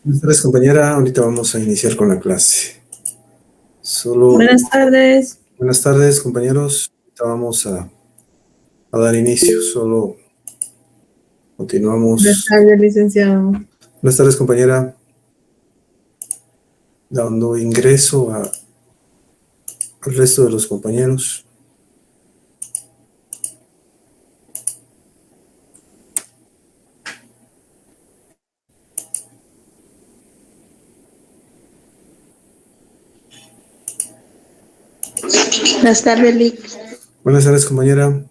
Buenas tardes, compañera. Ahorita vamos a iniciar con la clase. Buenas tardes. Buenas tardes, compañeros. Ahorita vamos a dar inicio. Solo Buenas continuamos. tardes, licenciado. Buenas tardes, compañera. Dando ingreso al resto de los compañeros. Buenas tardes, Lic. Buenas tardes, compañera.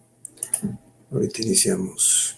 Ahorita iniciamos.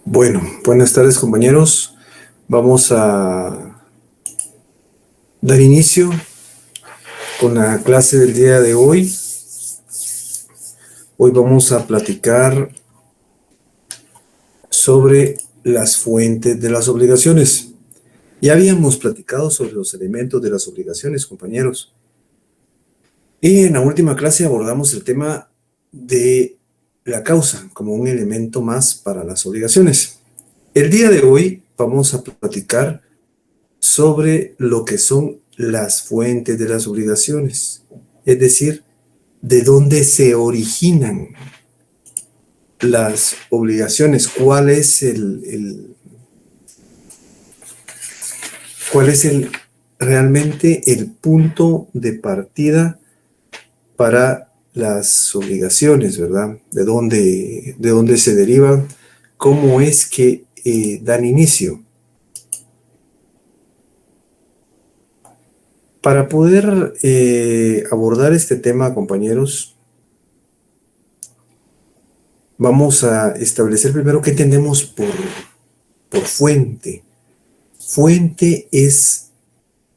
Bueno, buenas tardes, compañeros. Vamos a dar inicio con la clase del día de hoy. Hoy vamos a platicar sobre las fuentes de las obligaciones. Ya habíamos platicado sobre los elementos de las obligaciones, compañeros. Y en la última clase abordamos el tema de la causa como un elemento más para las obligaciones. El día de hoy vamos a platicar sobre lo que son las fuentes de las obligaciones, es decir, de dónde se originan las obligaciones, cuál es realmente el punto de partida para las obligaciones, ¿verdad? ¿De dónde se derivan? ¿Cómo es que dan inicio? Para poder abordar este tema, compañeros, vamos a establecer primero qué entendemos por fuente. Fuente es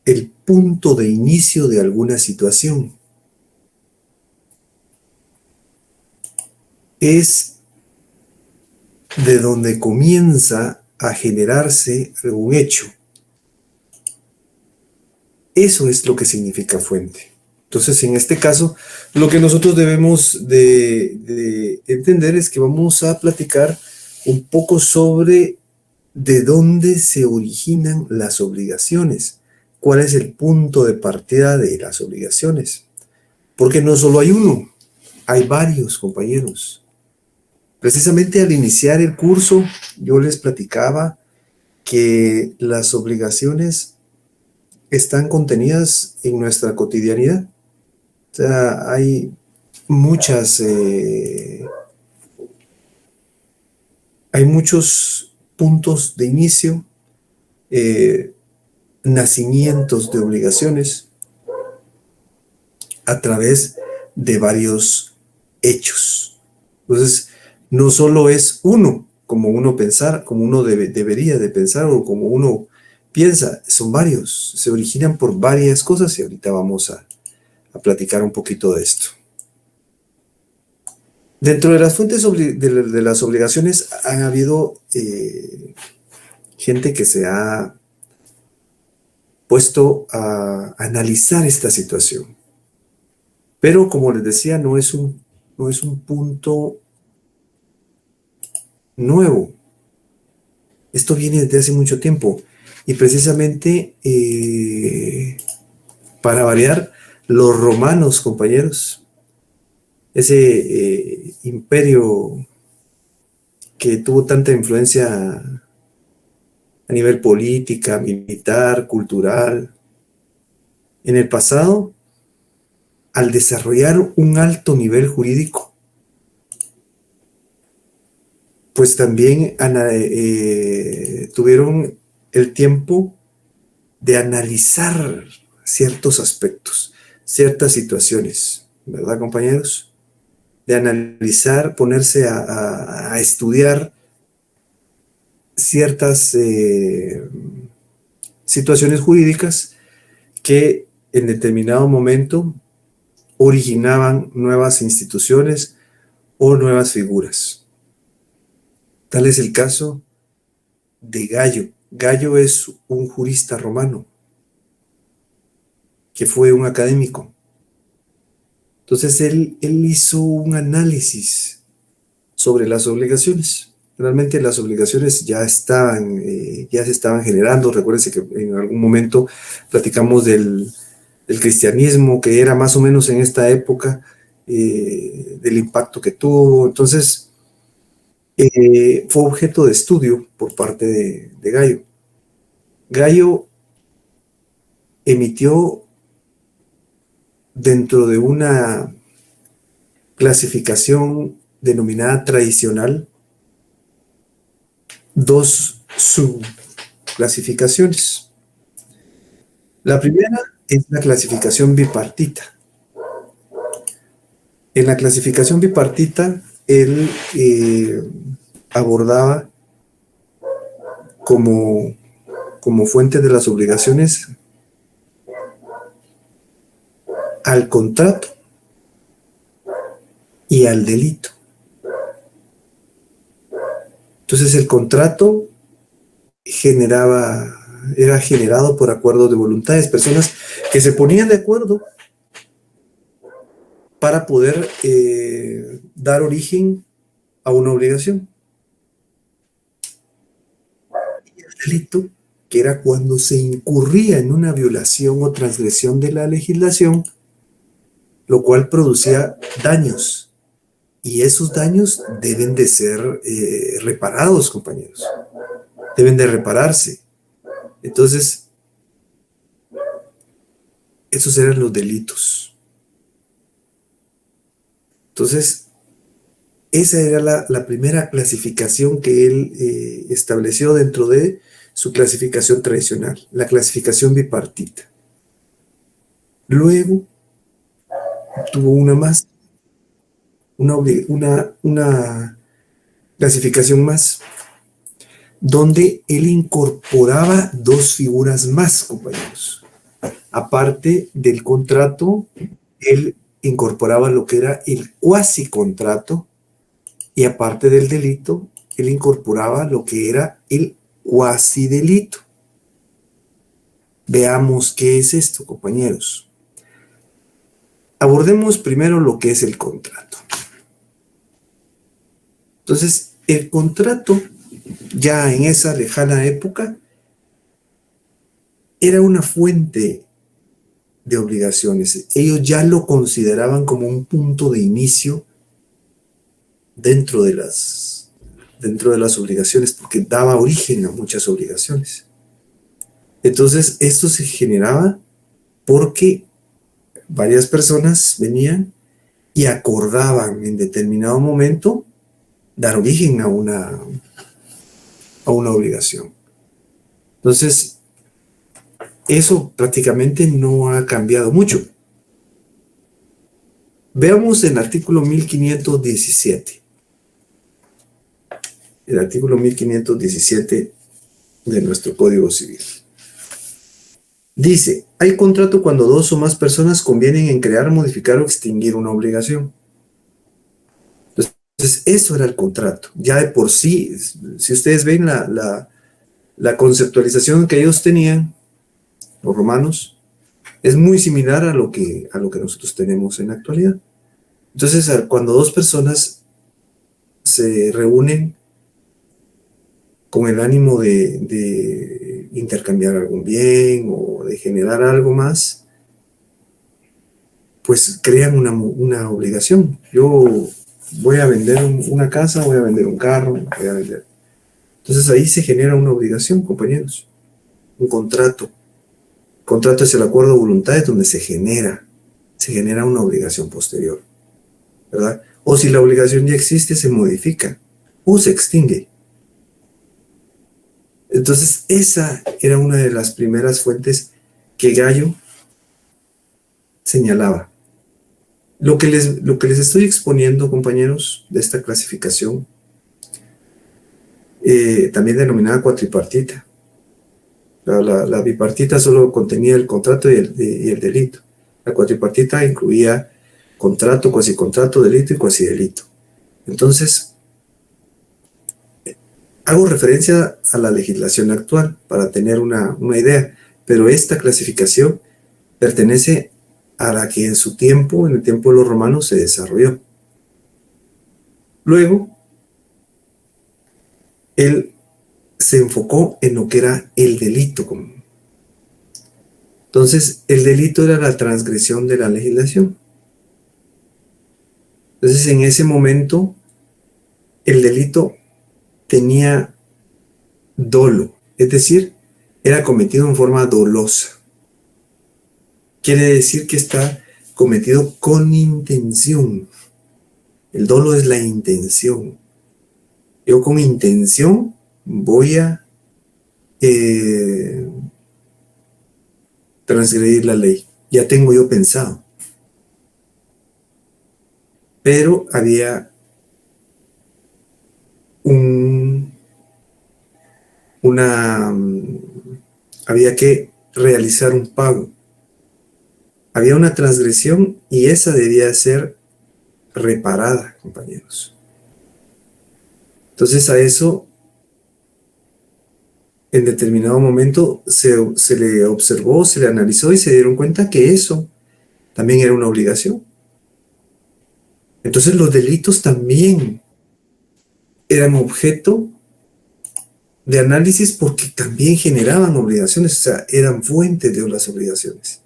el punto de inicio de alguna situación. Es de donde comienza a generarse algún hecho. Eso es lo que significa fuente. Entonces, en este caso, lo que nosotros debemos de entender es que vamos a platicar un poco sobre de dónde se originan las obligaciones, cuál es el punto de partida de las obligaciones. Porque no solo hay uno, hay varios, compañeros. Precisamente al iniciar el curso, yo les platicaba que las obligaciones están contenidas en nuestra cotidianidad. O sea, hay muchas, hay muchos puntos de inicio, nacimientos de obligaciones a través de varios hechos. Entonces, no solo es uno, como uno pensar, como uno debería de pensar o como uno piensa, son varios, se originan por varias cosas y ahorita vamos platicar un poquito de esto. Dentro de las fuentes de las obligaciones han habido gente que se ha puesto a analizar esta situación. Pero como les decía, no es un punto nuevo. Esto viene desde hace mucho tiempo. Y precisamente, para variar, los romanos, compañeros, ese imperio que tuvo tanta influencia a nivel política, militar, cultural, en el pasado, al desarrollar un alto nivel jurídico, pues también tuvieron el tiempo de analizar ciertos aspectos, ciertas situaciones, ¿verdad, compañeros? De analizar, ponerse a estudiar ciertas situaciones jurídicas que en determinado momento originaban nuevas instituciones o nuevas figuras. Tal es el caso de Gallo. Gallo es un jurista romano que fue un académico. Entonces él hizo un análisis sobre las obligaciones. Realmente las obligaciones ya se estaban generando. Recuérdense que en algún momento platicamos del cristianismo, que era más o menos en esta época, del impacto que tuvo. Entonces, fue objeto de estudio por parte de Gallo. Gallo emitió, dentro de una clasificación denominada tradicional, dos subclasificaciones. La primera es la clasificación bipartita. En la clasificación bipartita, él abordaba como fuente de las obligaciones al contrato y al delito. Entonces el contrato era generado por acuerdos de voluntades, personas que se ponían de acuerdo para poder dar origen a una obligación. Y el delito, que era cuando se incurría en una violación o transgresión de la legislación, lo cual producía daños. Y esos daños deben de ser reparados, compañeros. Deben de repararse. Entonces, esos eran los delitos. Entonces, esa era la primera clasificación que él estableció dentro de su clasificación tradicional, la clasificación bipartita. Luego, tuvo una más, una clasificación más, donde él incorporaba dos figuras más, compañeros. Aparte del contrato, él incorporaba lo que era el cuasi contrato, y aparte del delito, él incorporaba lo que era el cuasi delito. Veamos qué es esto, compañeros. Abordemos primero lo que es el contrato. Entonces, el contrato, ya en esa lejana época, era una fuente de obligaciones. Ellos ya lo consideraban como un punto de inicio dentro de las obligaciones, porque daba origen a muchas obligaciones. Entonces, esto se generaba porque varias personas venían y acordaban en determinado momento dar origen a una obligación. Entonces, eso prácticamente no ha cambiado mucho. Veamos el artículo 1517. El artículo 1517 de nuestro Código Civil. Dice, hay contrato cuando dos o más personas convienen en crear, modificar o extinguir una obligación. Entonces, eso era el contrato. Ya de por sí, si ustedes ven la conceptualización que ellos tenían, los romanos, es muy similar a lo que nosotros tenemos en la actualidad. Entonces, cuando dos personas se reúnen con el ánimo de intercambiar algún bien o de generar algo más, pues crean una obligación. Yo voy a vender una casa, voy a vender un carro, voy a vender. Entonces ahí se genera una obligación, compañeros, un contrato. Contrato es el acuerdo de voluntades donde se genera una obligación posterior, ¿verdad? O si la obligación ya existe, se modifica o se extingue. Entonces esa era una de las primeras fuentes que Gallo señalaba. Lo que les estoy exponiendo, compañeros, de esta clasificación, también denominada cuatripartita. La bipartita solo contenía el contrato y el delito. La cuatripartita incluía contrato, cuasicontrato, delito y cuasidelito. Entonces, hago referencia a la legislación actual para tener una idea, pero esta clasificación pertenece a la que en su tiempo, en el tiempo de los romanos, se desarrolló. Luego, él se enfocó en lo que era el delito común. Entonces, el delito era la transgresión de la legislación. Entonces, en ese momento, el delito tenía dolo, es decir, era cometido en forma dolosa. Quiere decir que está cometido con intención. El dolo es la intención. Yo con intención voy a transgredir la ley. Ya tengo yo pensado. Pero había había que realizar un pago. Había una transgresión y esa debía ser reparada, compañeros. Entonces a eso, en determinado momento, se le observó, se le analizó y se dieron cuenta que eso también era una obligación. Entonces los delitos también eran objeto de análisis porque también generaban obligaciones, o sea, eran fuentes de las obligaciones.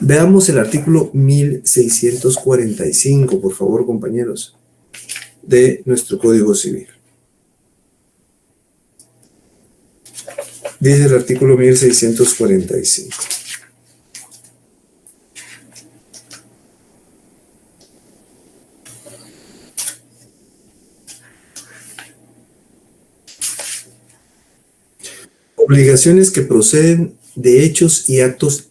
Veamos el artículo 1645, por favor, compañeros, de nuestro Código Civil. Dice el artículo 1645. Obligaciones que proceden de hechos y actos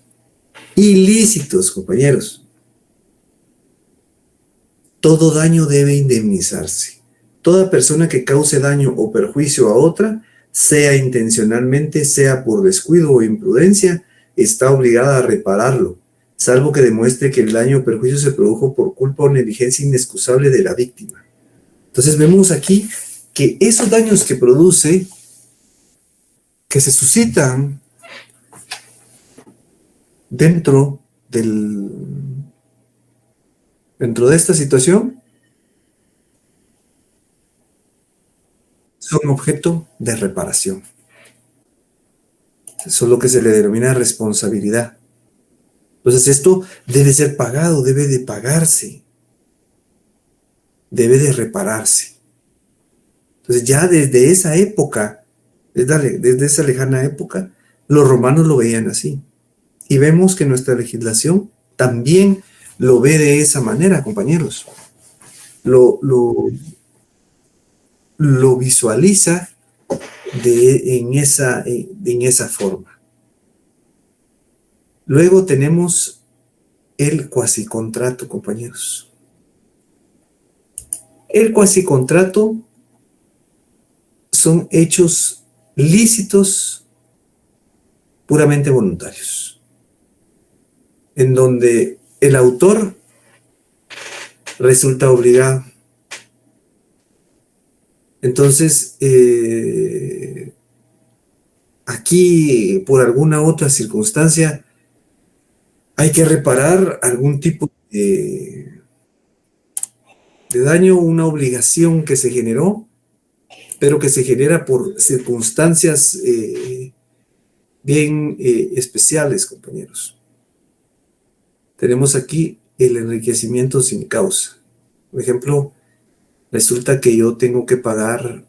ilícitos, compañeros. Todo daño debe indemnizarse. Toda persona que cause daño o perjuicio a otra, sea intencionalmente, sea por descuido o imprudencia, está obligada a repararlo, salvo que demuestre que el daño o perjuicio se produjo por culpa o negligencia inexcusable de la víctima. Entonces vemos aquí que esos daños que produce, que se suscitan dentro de esta situación, son objeto de reparación. Eso es lo que se le denomina responsabilidad. Entonces esto debe ser pagado, debe de pagarse, debe de repararse. Entonces ya desde esa época, desde esa lejana época, los romanos lo veían así. Y vemos que nuestra legislación también lo ve de esa manera, compañeros. Lo visualiza en esa forma. Luego tenemos el cuasicontrato, compañeros. El cuasicontrato son hechos lícitos puramente voluntarios, en donde el autor resulta obligado. Entonces, aquí, por alguna otra circunstancia, hay que reparar algún tipo de daño, una obligación que se generó, pero que se genera por circunstancias bien especiales, compañeros. Tenemos aquí el enriquecimiento sin causa. Por ejemplo, resulta que yo tengo que pagar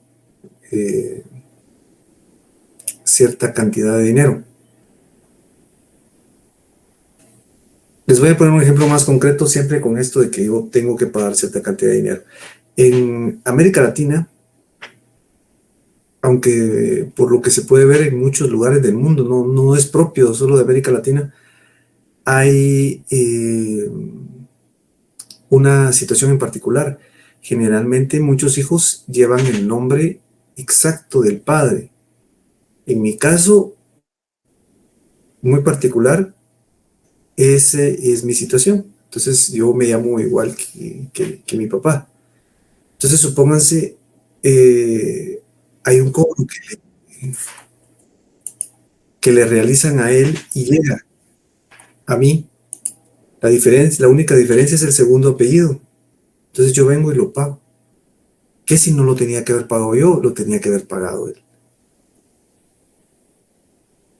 cierta cantidad de dinero. Les voy a poner un ejemplo más concreto siempre con esto de que yo tengo que pagar cierta cantidad de dinero. En América Latina, aunque por lo que se puede ver en muchos lugares del mundo, no es propio solo de América Latina, hay una situación en particular. Generalmente muchos hijos llevan el nombre exacto del padre. En mi caso muy particular, esa es mi situación. Entonces yo me llamo igual que mi papá. Entonces supónganse, hay un cobro que le realizan a él y llega a mí. La única diferencia es el segundo apellido. Entonces yo vengo y lo pago. ¿Qué si no lo tenía que haber pagado yo? Lo tenía que haber pagado él.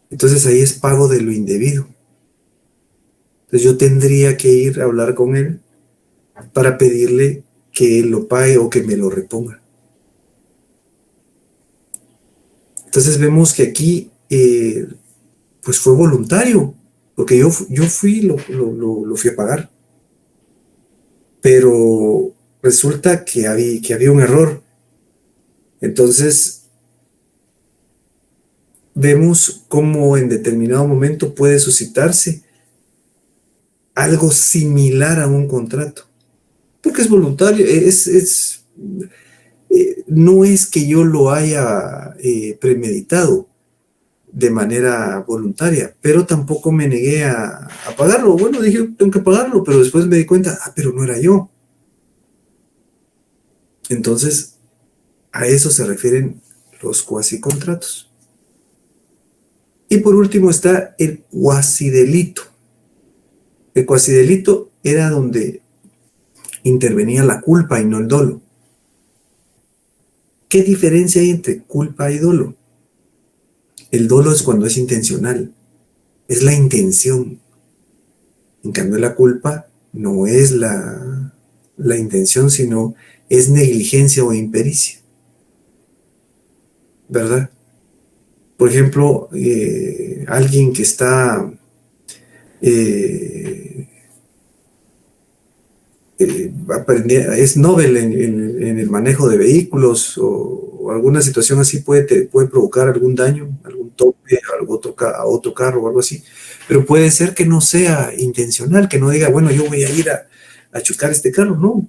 Entonces ahí es pago de lo indebido. Entonces yo tendría que ir a hablar con él para pedirle que él lo pague o que me lo reponga. Entonces vemos que aquí pues fue voluntario, porque yo fui, lo fui a pagar. Pero resulta que había un error. Entonces vemos cómo en determinado momento puede suscitarse algo similar a un contrato, porque es voluntario, no es que yo lo haya premeditado de manera voluntaria, pero tampoco me negué a pagarlo. Bueno, dije, tengo que pagarlo, pero después me di cuenta, pero no era yo. Entonces, a eso se refieren los cuasicontratos. Y por último está el cuasidelito. El cuasidelito era donde intervenía la culpa y no el dolo. ¿Qué diferencia hay entre culpa y dolo? El dolo es cuando es intencional, es la intención. En cambio, la culpa no es la intención, sino es negligencia o impericia, ¿verdad? Por ejemplo, alguien que está es novel en el manejo de vehículos o alguna situación así puede provocar algún daño, algún tope a otro carro o algo así, pero puede ser que no sea intencional, que no diga, bueno, yo voy a ir a chocar este carro, no.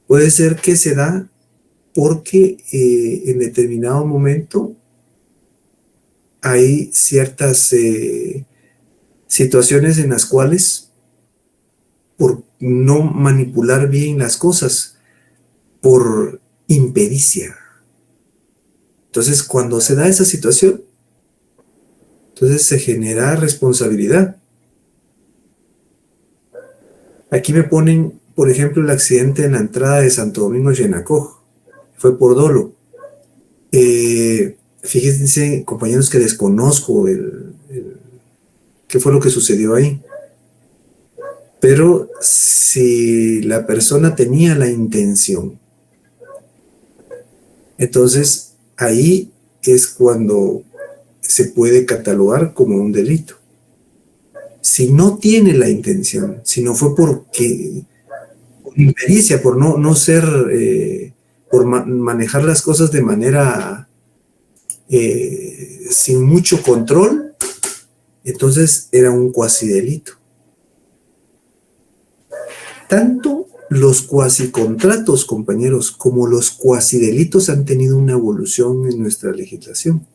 Puede ser que se da porque en determinado momento hay ciertas situaciones en las cuales por no manipular bien las cosas, por impericia. Entonces, cuando se da esa situación, entonces se genera responsabilidad. Aquí me ponen, por ejemplo, el accidente en la entrada de Santo Domingo Yenacoj. Fue por dolo. Fíjense, compañeros, que desconozco qué fue lo que sucedió ahí. Pero si la persona tenía la intención, entonces ahí es cuando se puede catalogar como un delito. Si no tiene la intención, si no fue por impericia, por no ser, por manejar las cosas de manera sin mucho control, entonces era un cuasidelito. Tanto los cuasicontratos, compañeros, como los cuasidelitos han tenido una evolución en nuestra legislación.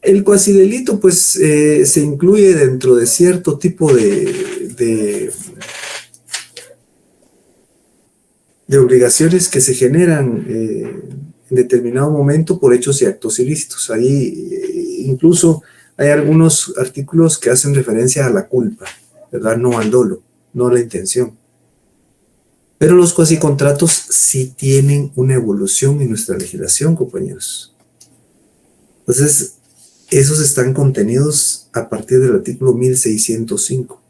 El cuasidelito, pues, se incluye dentro de cierto tipo de obligaciones que se generan en determinado momento por hechos y actos ilícitos. Ahí incluso hay algunos artículos que hacen referencia a la culpa, ¿verdad? No al dolo, no a la intención. Pero los cuasicontratos sí tienen una evolución en nuestra legislación, compañeros. Entonces, esos están contenidos a partir del artículo 1605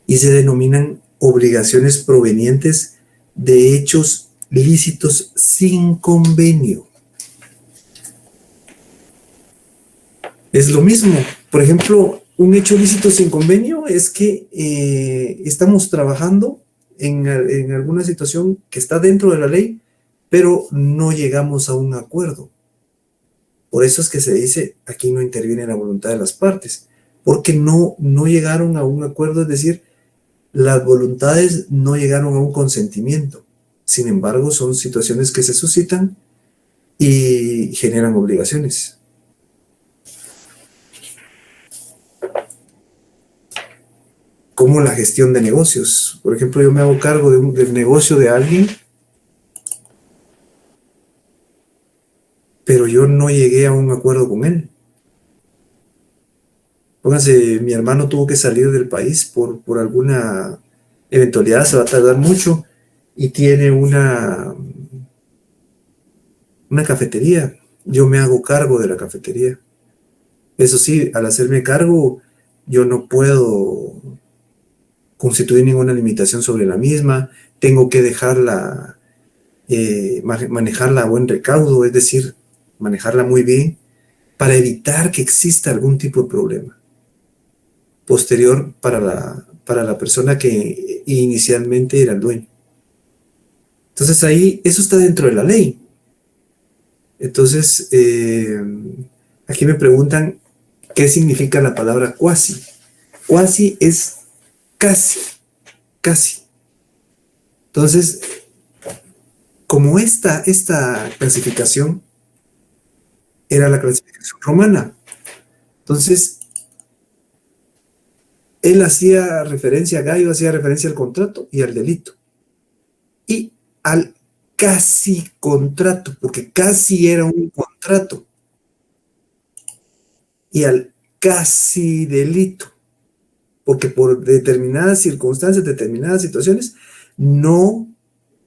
y se denominan obligaciones provenientes de hechos lícitos sin convenio. Es lo mismo. Por ejemplo, un hecho lícito sin convenio es que estamos trabajando en alguna situación que está dentro de la ley, pero no llegamos a un acuerdo. Por eso es que se dice, aquí no interviene la voluntad de las partes, porque no llegaron a un acuerdo, es decir, las voluntades no llegaron a un consentimiento. Sin embargo, son situaciones que se suscitan y generan obligaciones. Como la gestión de negocios. Por ejemplo, yo me hago cargo del negocio de alguien, pero yo no llegué a un acuerdo con él. Pónganse, mi hermano tuvo que salir del país por alguna eventualidad, se va a tardar mucho, y tiene una cafetería. Yo me hago cargo de la cafetería. Eso sí, al hacerme cargo, yo no puedo constituir ninguna limitación sobre la misma, tengo que dejarla, manejarla a buen recaudo, es decir, manejarla muy bien, para evitar que exista algún tipo de problema posterior para la persona que inicialmente era el dueño. Entonces ahí, eso está dentro de la ley. Entonces, aquí me preguntan, ¿qué significa la palabra cuasi? Cuasi es casi, casi. Entonces, como esta clasificación era la clasificación romana, entonces él hacía referencia, Gayo hacía referencia al contrato y al delito, y al casi contrato, porque casi era un contrato, y al casi delito, porque por determinadas circunstancias, determinadas situaciones, no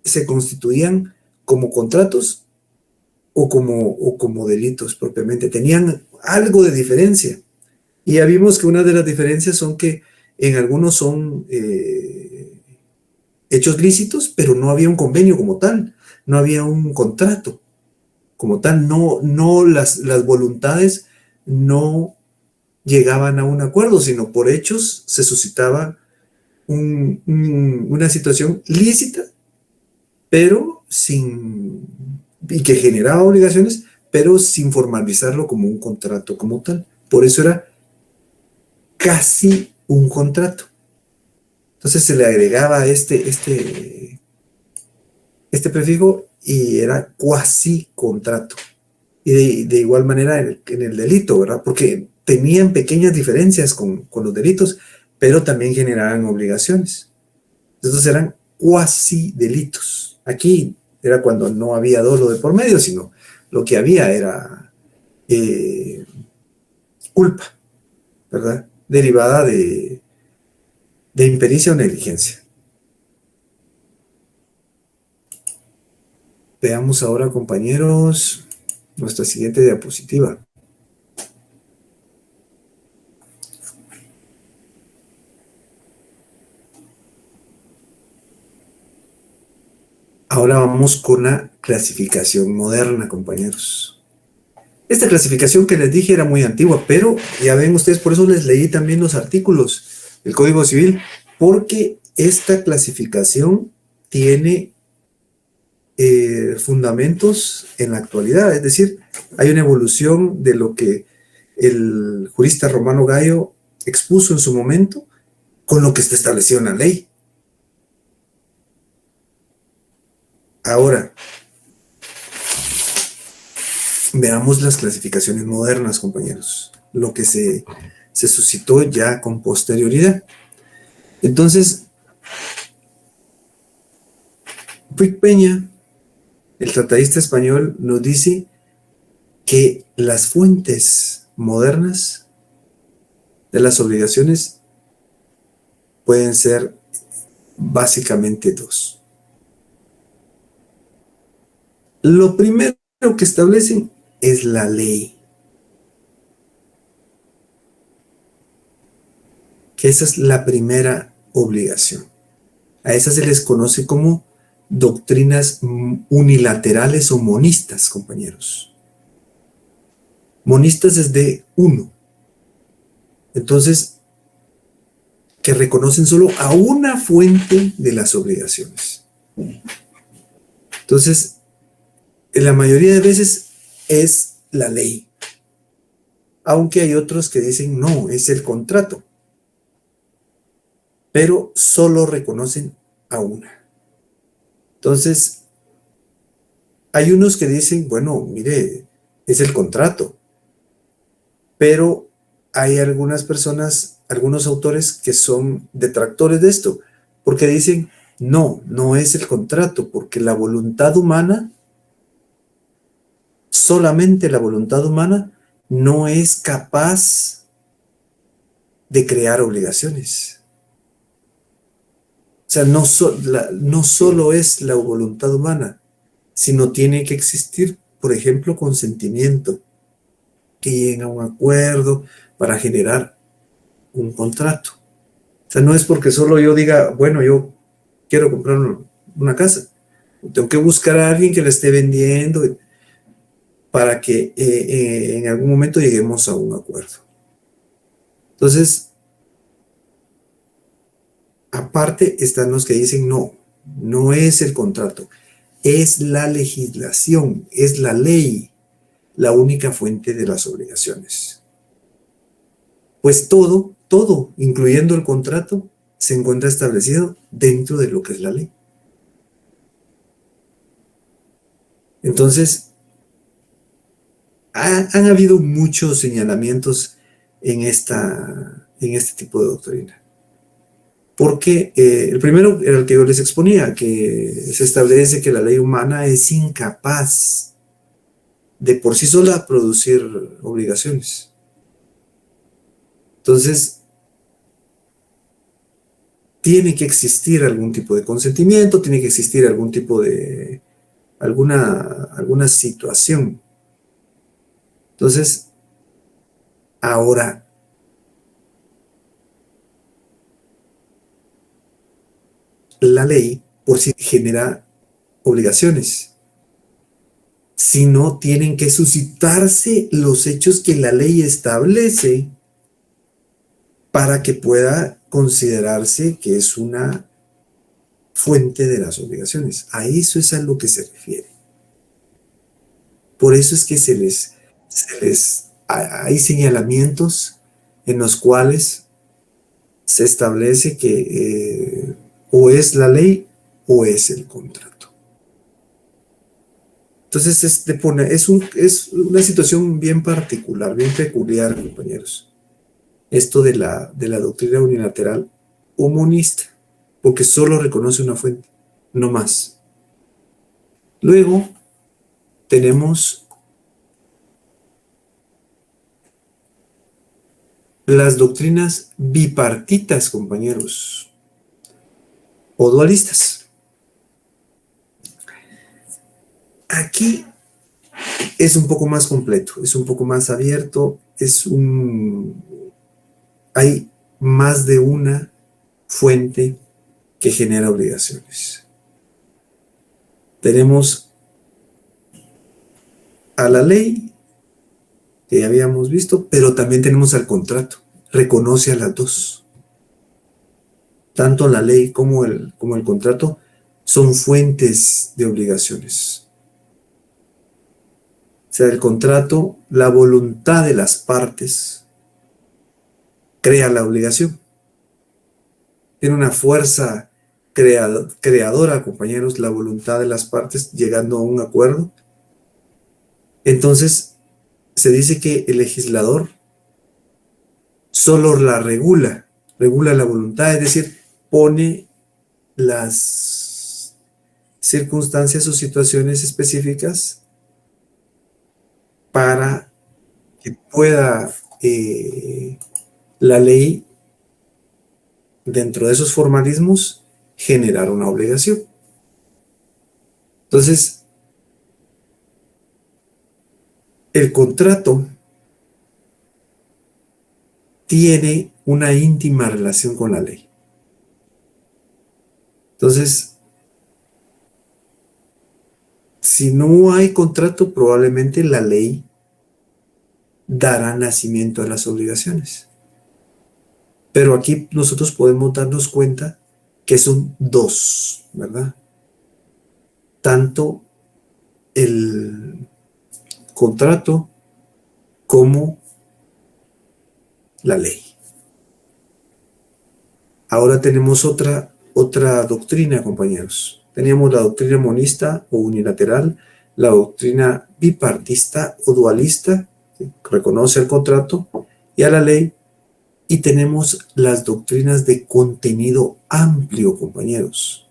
se constituían como contratos o como delitos propiamente. Tenían algo de diferencia. Y ya vimos que una de las diferencias son que en algunos son hechos lícitos, pero no había un convenio como tal, no había un contrato como tal, no las voluntades no llegaban a un acuerdo, sino por hechos se suscitaba una situación lícita, pero y que generaba obligaciones, pero sin formalizarlo como un contrato como tal. Por eso era casi un contrato. Entonces se le agregaba este prefijo y era cuasi contrato. Y de igual manera en el delito, ¿verdad? Porque tenían pequeñas diferencias con los delitos, pero también generaban obligaciones. Entonces eran cuasi delitos. Aquí era cuando no había dolo de por medio, sino lo que había era culpa, ¿verdad? Derivada de impericia o negligencia. Veamos ahora, compañeros, nuestra siguiente diapositiva. Ahora vamos con la clasificación moderna, compañeros. Esta clasificación que les dije era muy antigua, pero ya ven ustedes, por eso les leí también los artículos del Código Civil, porque esta clasificación tiene fundamentos en la actualidad, es decir, hay una evolución de lo que el jurista Romano Gayo expuso en su momento con lo que está establecido en la ley. Ahora, veamos las clasificaciones modernas, compañeros, lo que se suscitó ya con posterioridad. Entonces, Puig Peña, el tratadista español, nos dice que las fuentes modernas de las obligaciones pueden ser básicamente dos. Lo primero que establecen es la ley, que esa es la primera obligación. A esas se les conoce como doctrinas unilaterales o monistas, compañeros. Monistas es de uno. Entonces, que reconocen solo a una fuente de las obligaciones. Entonces, en la mayoría de veces es la ley. Aunque hay otros que dicen, no, es el contrato. Pero solo reconocen a una. Entonces, hay unos que dicen, bueno, mire, es el contrato. Pero hay algunas personas, algunos autores que son detractores de esto, porque dicen, no, no es el contrato, porque la voluntad humana, solamente la voluntad humana, no es capaz de crear obligaciones. O sea, no solo es la voluntad humana, sino tiene que existir, por ejemplo, consentimiento, que lleguen a un acuerdo para generar un contrato. O sea, no es porque solo yo diga, bueno, yo quiero comprar una casa. Tengo que buscar a alguien que la esté vendiendo para que en algún momento lleguemos a un acuerdo. Entonces, aparte están los que dicen, no, no es el contrato, es la legislación, es la ley, la única fuente de las obligaciones. Pues todo, incluyendo el contrato, se encuentra establecido dentro de lo que es la ley. Entonces, han habido muchos señalamientos en este tipo de doctrina. Porque el primero era el que yo les exponía, que se establece que la ley humana es incapaz de por sí sola producir obligaciones. Entonces, tiene que existir algún tipo de consentimiento, tiene que existir algún tipo de alguna situación. Entonces, ahora, la ley por sí genera obligaciones, sino tienen que suscitarse los hechos que la ley establece para que pueda considerarse que es una fuente de las obligaciones. A eso es a lo que se refiere. Por eso es que hay señalamientos en los cuales se establece que o es la ley o es el contrato. Entonces es una situación bien particular, bien peculiar, compañeros. Esto de la doctrina unilateral o monista, porque solo reconoce una fuente, no más. Luego tenemos las doctrinas bipartitas, compañeros, o dualistas. Aquí es un poco más completo, es un poco más abierto, hay más de una fuente que genera obligaciones. Tenemos a la ley, que ya habíamos visto, pero también tenemos al contrato. Reconoce a las dos. Tanto la ley como el contrato son fuentes de obligaciones. O sea, el contrato, la voluntad de las partes crea la obligación. Tiene una fuerza creadora, compañeros, la voluntad de las partes llegando a un acuerdo Entonces, se dice que el legislador solo la regula la voluntad, es decir, pone las circunstancias o situaciones específicas para que pueda la ley, dentro de esos formalismos, generar una obligación. Entonces, el contrato tiene una íntima relación con la ley. Entonces, si no hay contrato, probablemente la ley dará nacimiento a las obligaciones. Pero aquí nosotros podemos darnos cuenta que son dos, ¿verdad? Tanto el contrato como la ley. Ahora tenemos otra doctrina, compañeros. Teníamos la doctrina monista o unilateral, la doctrina bipartista o dualista, que reconoce el contrato y a la ley, y tenemos las doctrinas de contenido amplio, compañeros.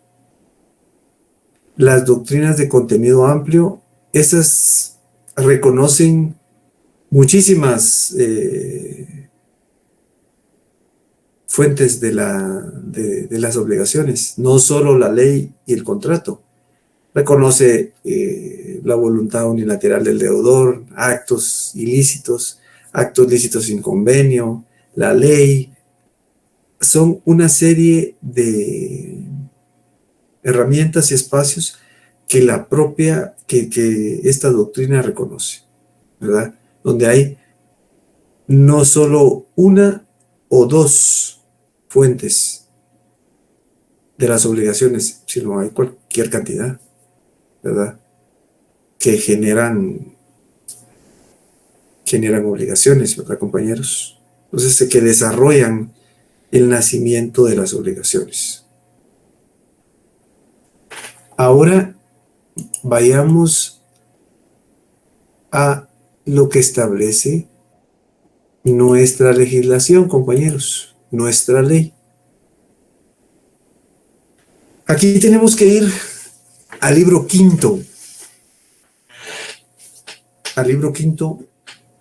Las doctrinas de contenido amplio, esas reconocen muchísimas fuentes de las obligaciones, no solo la ley y el contrato. Reconoce la voluntad unilateral del deudor, actos ilícitos sin convenio, la ley. Son una serie de herramientas y espacios que que esta doctrina reconoce, ¿verdad? Donde hay no solo una o dos fuentes de las obligaciones, sino hay cualquier cantidad, ¿verdad? Que generan obligaciones, ¿verdad, compañeros? Entonces, que desarrollan el nacimiento de las obligaciones. Ahora vayamos a lo que establece nuestra legislación, compañeros, nuestra ley. Aquí tenemos que ir al libro quinto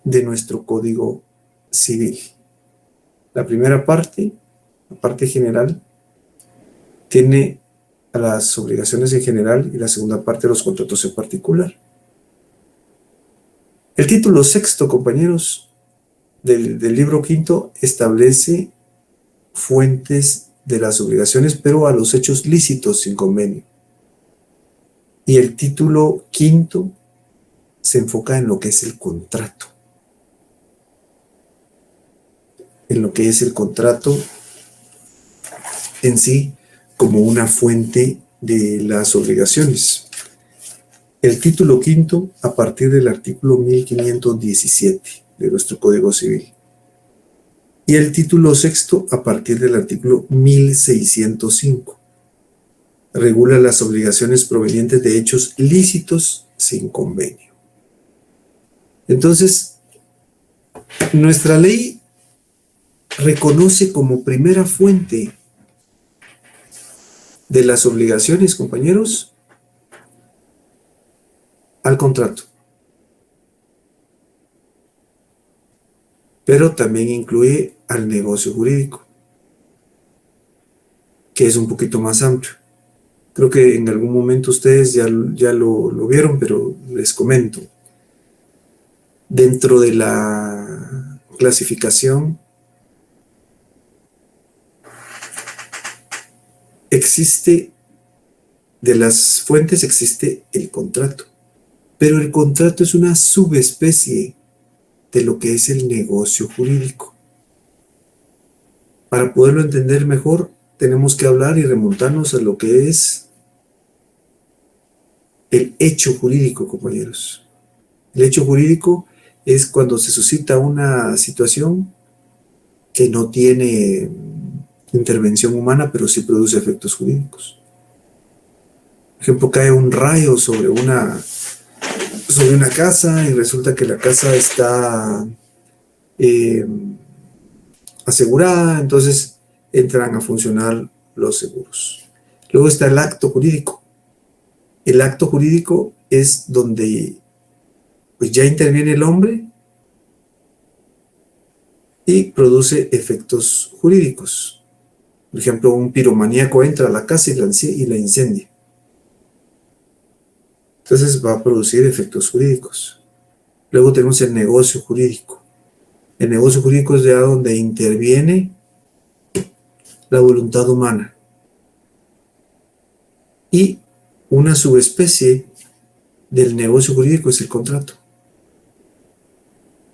de nuestro Código Civil. La primera parte, la parte general, tiene a las obligaciones en general y la segunda parte los contratos en particular. El título sexto, compañeros, del libro quinto establece fuentes de las obligaciones, pero a los hechos lícitos sin convenio. Y el título quinto se enfoca en lo que es el contrato. En lo que es el contrato en sí como una fuente de las obligaciones. El título quinto a partir del artículo 1517 de nuestro Código Civil. Y el título sexto a partir del artículo 1605. Regula las obligaciones provenientes de hechos lícitos sin convenio. Entonces, nuestra ley reconoce como primera fuente de las obligaciones, compañeros, al contrato. Pero también incluye al negocio jurídico, que es un poquito más amplio. Creo que en algún momento ustedes ya lo vieron, pero les comento. Dentro de la clasificación de las fuentes existe el contrato, pero el contrato es una subespecie de lo que es el negocio jurídico. Para poderlo entender mejor, tenemos que hablar y remontarnos a lo que es el hecho jurídico, compañeros. El hecho jurídico es cuando se suscita una situación que no tiene intervención humana, pero sí produce efectos jurídicos. Por ejemplo, cae un rayo sobre sobre una casa y resulta que la casa está asegurada, entonces entran a funcionar los seguros. Luego está el acto jurídico. El acto jurídico es donde pues ya interviene el hombre y produce efectos jurídicos. Por ejemplo, un piromaníaco entra a la casa y la incendia. Entonces va a producir efectos jurídicos. Luego tenemos el negocio jurídico. El negocio jurídico es ya donde interviene la voluntad humana. Y una subespecie del negocio jurídico es el contrato,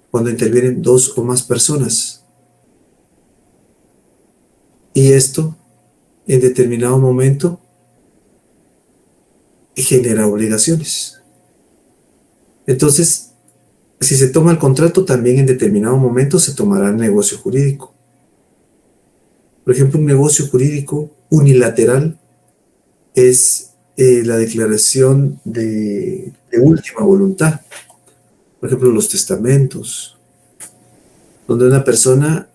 cuando intervienen dos o más personas. Y esto, en determinado momento, genera obligaciones. Entonces, si se toma el contrato, también en determinado momento se tomará el negocio jurídico. Por ejemplo, un negocio jurídico unilateral es la declaración de última voluntad. Por ejemplo, los testamentos, donde una persona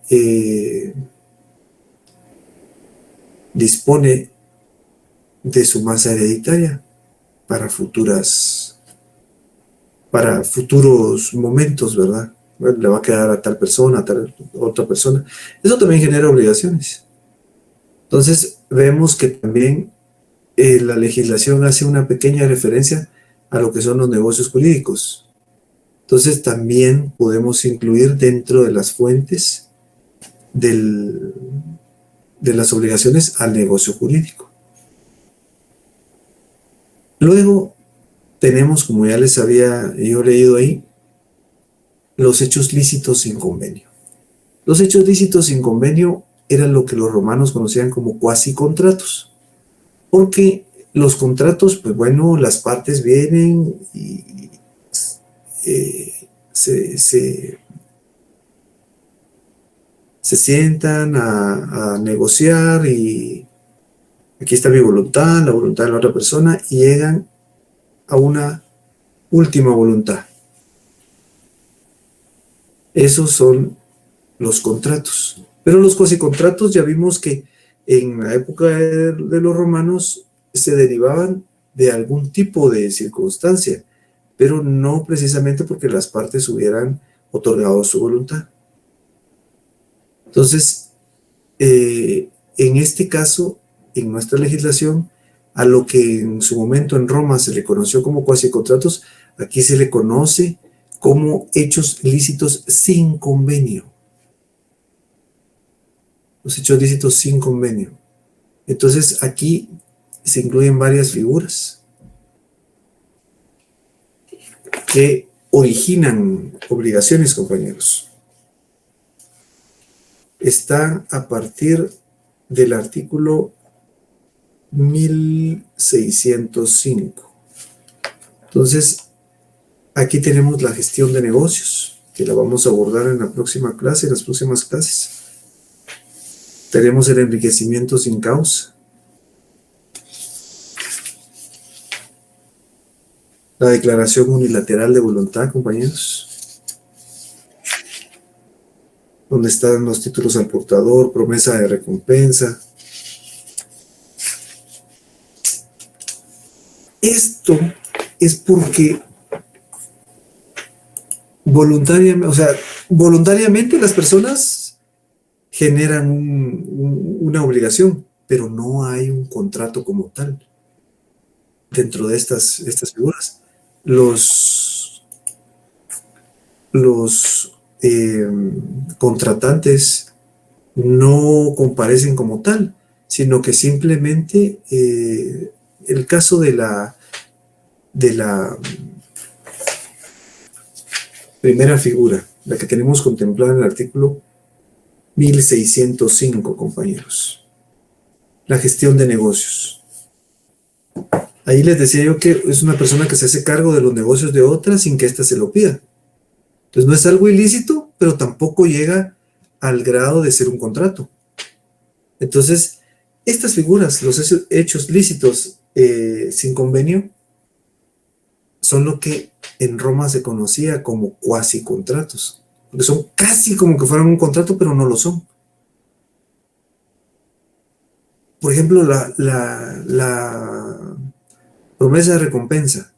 dispone de su masa hereditaria para futuros momentos, ¿verdad? Bueno, le va a quedar a tal persona, a tal otra persona. Eso también genera obligaciones. Entonces, vemos que también la legislación hace una pequeña referencia a lo que son los negocios jurídicos. Entonces, también podemos incluir dentro de las fuentes de las obligaciones al negocio jurídico. Luego, tenemos, como ya les había yo leído ahí, los hechos lícitos sin convenio. Los hechos lícitos sin convenio eran lo que los romanos conocían como cuasicontratos, porque los contratos, pues bueno, las partes vienen y se sientan a negociar y aquí está mi voluntad, la voluntad de la otra persona, y llegan a una última voluntad. Esos son los contratos. Pero los cuasicontratos ya vimos que en la época de los romanos se derivaban de algún tipo de circunstancia, pero no precisamente porque las partes hubieran otorgado su voluntad. Entonces, en este caso, en nuestra legislación, a lo que en su momento en Roma se le conoció como cuasicontratos, aquí se le conoce como hechos lícitos sin convenio. Los hechos lícitos sin convenio. Entonces, aquí se incluyen varias figuras que originan obligaciones, compañeros. Está a partir del artículo 1605. Entonces, aquí tenemos la gestión de negocios, que la vamos a abordar en la próxima clase, en las próximas clases. Tenemos el enriquecimiento sin causa. La declaración unilateral de voluntad, compañeros. Donde están los títulos al portador, promesa de recompensa. Esto es porque voluntariamente las personas generan una obligación, pero no hay un contrato como tal dentro de estas figuras. Los contratantes no comparecen como tal, sino que simplemente el caso de la primera figura, la que tenemos contemplada en el artículo 1605, compañeros. La gestión de negocios. Ahí les decía yo que es una persona que se hace cargo de los negocios de otra sin que ésta se lo pida. Entonces no es algo ilícito, pero tampoco llega al grado de ser un contrato. Entonces, estas figuras, los hechos lícitos sin convenio, son lo que en Roma se conocía como cuasi contratos, porque son casi como que fueran un contrato, pero no lo son. Por ejemplo, la promesa de recompensa.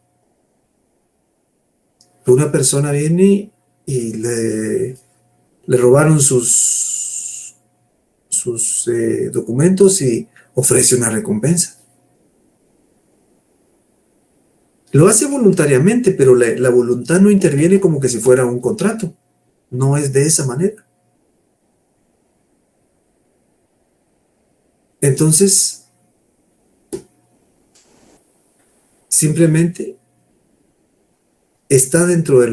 Una persona viene y le robaron sus documentos y ofrece una recompensa. Lo hace voluntariamente, pero la voluntad no interviene como que si fuera un contrato. No es de esa manera. Entonces, simplemente está dentro de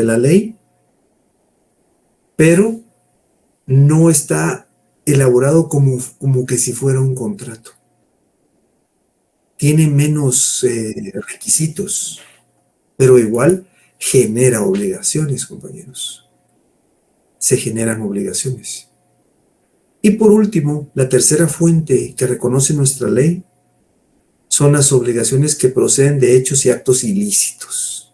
la ley, pero no está elaborado como que si fuera un contrato. Tiene menos requisitos, pero igual genera obligaciones, compañeros. Se generan obligaciones. Y por último, la tercera fuente que reconoce nuestra ley son las obligaciones que proceden de hechos y actos ilícitos.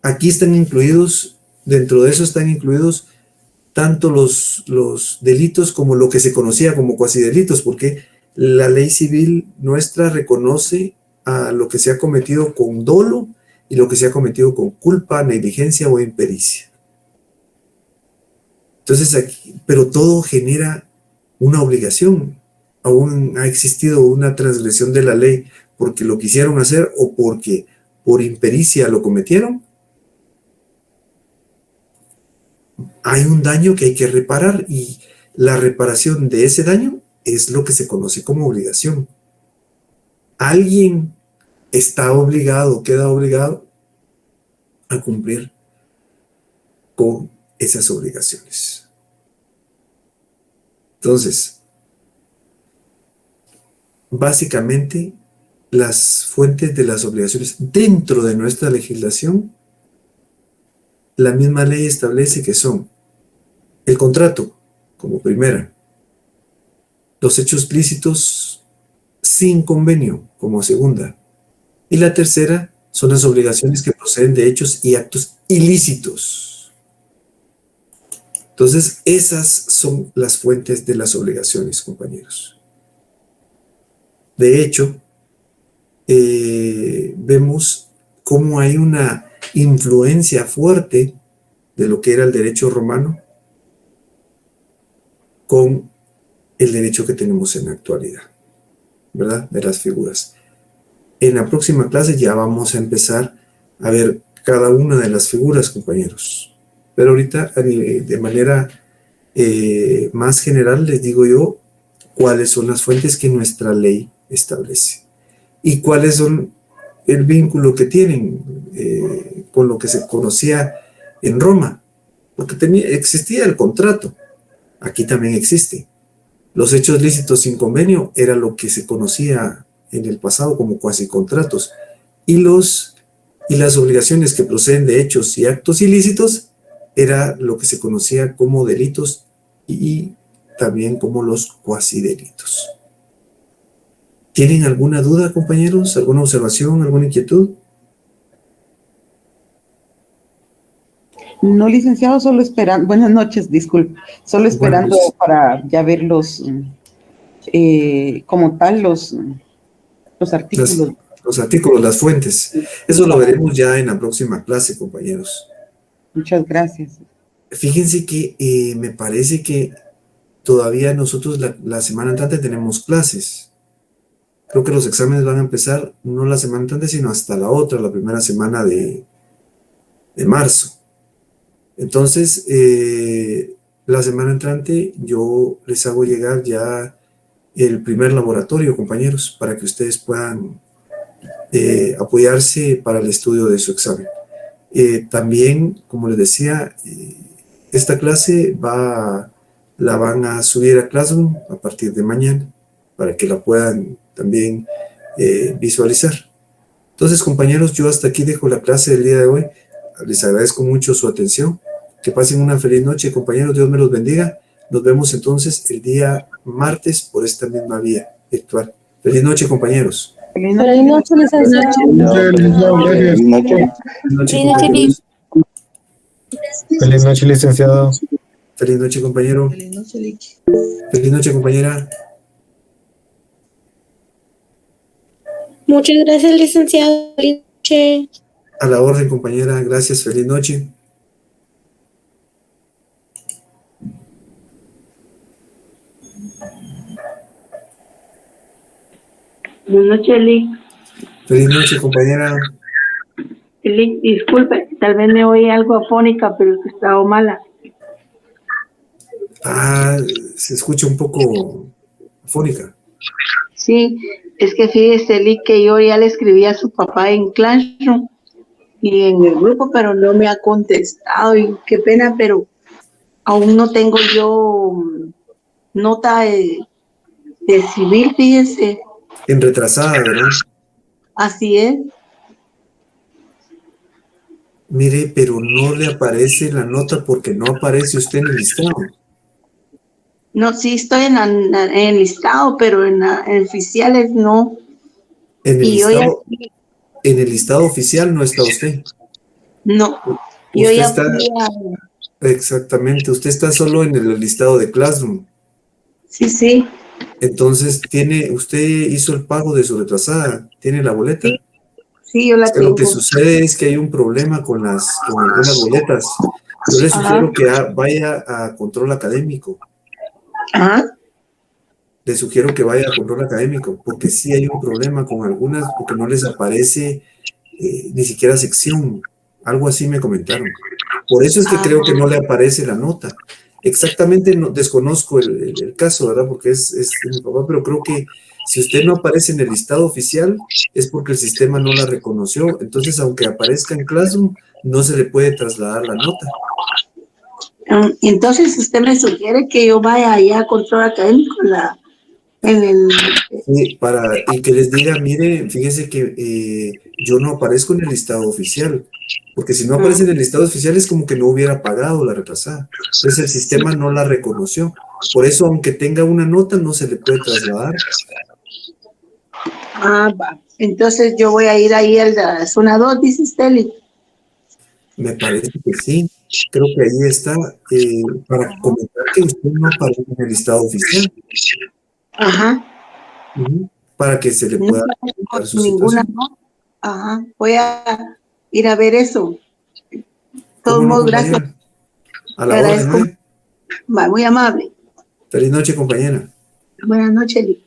Aquí están incluidos, dentro de eso están incluidos tanto los delitos como lo que se conocía como cuasi delitos, porque la ley civil nuestra reconoce a lo que se ha cometido con dolo y lo que se ha cometido con culpa, negligencia o impericia. Entonces aquí, pero todo genera una obligación. Aún ha existido una transgresión de la ley porque lo quisieron hacer o porque por impericia lo cometieron. Hay un daño que hay que reparar y la reparación de ese daño es lo que se conoce como obligación. Alguien está obligado, queda obligado a cumplir con esas obligaciones. Entonces, básicamente, las fuentes de las obligaciones dentro de nuestra legislación, la misma ley establece que son el contrato, como primera, los hechos lícitos sin convenio, como segunda, y la tercera son las obligaciones que proceden de hechos y actos ilícitos. Entonces, esas son las fuentes de las obligaciones, compañeros. De hecho, vemos cómo hay una influencia fuerte de lo que era el derecho romano con el derecho que tenemos en la actualidad, ¿verdad? De las figuras. En la próxima clase ya vamos a empezar a ver cada una de las figuras, compañeros. Pero ahorita, de manera más general, les digo yo cuáles son las fuentes que nuestra ley establece y cuáles son el vínculo que tienen con lo que se conocía en Roma, porque existía el contrato, aquí también existe. Los hechos lícitos sin convenio era lo que se conocía en el pasado como cuasi contratos, y las obligaciones que proceden de hechos y actos ilícitos era lo que se conocía como delitos y también como los cuasi delitos. ¿Tienen alguna duda, compañeros? ¿Alguna observación? ¿Alguna inquietud? No, licenciado, solo esperando. Buenas noches, disculpe. Solo esperando para ya ver como tal, los artículos. Los artículos, las fuentes. Eso lo veremos ya en la próxima clase, compañeros. Muchas gracias. Fíjense que me parece que todavía nosotros la semana entrante tenemos clases. Creo que los exámenes van a empezar no la semana entrante, sino hasta la primera semana de marzo. Entonces, la semana entrante yo les hago llegar ya el primer laboratorio, compañeros, para que ustedes puedan apoyarse para el estudio de su examen. También, como les decía, esta clase la van a subir a Classroom a partir de mañana, para que la puedan también visualizar. Entonces, compañeros, yo hasta aquí dejo la clase del día de hoy. Les agradezco mucho su atención. Que pasen una feliz noche, compañeros. Dios me los bendiga. Nos vemos entonces el día martes por esta misma vía virtual. Feliz noche, compañeros. Feliz noche. Feliz noche, licenciado. Feliz noche. Feliz noche, Feliz noche, compañeros. Feliz noche, licenciado. Feliz noche, compañero. Feliz noche, Lick. Feliz noche, compañera. Muchas gracias, licenciado. Feliz noche. A la orden, compañera. Gracias. Feliz noche. Buenas noches, Lick. Feliz noche, compañera. Lick, disculpe, tal vez me oí algo afónica, pero es que estaba mala. Ah, se escucha un poco afónica. Sí, es que fíjese, Lick, que yo ya le escribí a su papá en Classroom y en el grupo, pero no me ha contestado y qué pena, pero aún no tengo yo nota de civil, fíjese. En retrasada, ¿verdad? Así es. Mire, pero no le aparece la nota porque no aparece usted en el listado. No, sí estoy en el listado, pero en oficiales no. En el Y yo ya, listado, en el listado oficial no está usted. no, yo Usted ya está, fui a, exactamente, usted está solo en el listado de Classroom. sí, Entonces, usted hizo el pago de su retrasada, tiene la boleta. sí, yo la Es que lo que tengo. sucede es que hay un problema con algunas boletas. Yo le sugiero que vaya a control académico. Ajá. Le sugiero que vaya a control académico, porque sí hay un problema con algunas, porque no les aparece ni siquiera sección. Algo así me comentaron. Por eso es que creo que no le aparece la nota. Exactamente desconozco el caso, ¿verdad? Porque es de mi papá, pero creo que si usted no aparece en el listado oficial es porque el sistema no la reconoció. Entonces, aunque aparezca en Classroom, no se le puede trasladar la nota. Entonces, usted me sugiere que yo vaya allá a control académico en el... Sí, y que les diga, mire, fíjese que yo no aparezco en el listado oficial, porque si no aparece en el listado oficial es como que no hubiera pagado la retrasada. Entonces el sistema no la reconoció. Por eso, aunque tenga una nota, no se le puede trasladar. va. Entonces yo voy a ir ahí a la zona 2, dice Steli. Me parece que sí. Creo que ahí está para comentar que usted no aparece en el listado oficial. Ajá. Para que se le No pueda tengo dar su ninguna situación. nota. Ajá. Voy a ir a ver eso. De todos ¿Cómo no, modos, gracias. compañera? A Le la orden, agradezco. ¿no? Va, muy amable. Feliz noche, compañera. Buenas noches, Lick.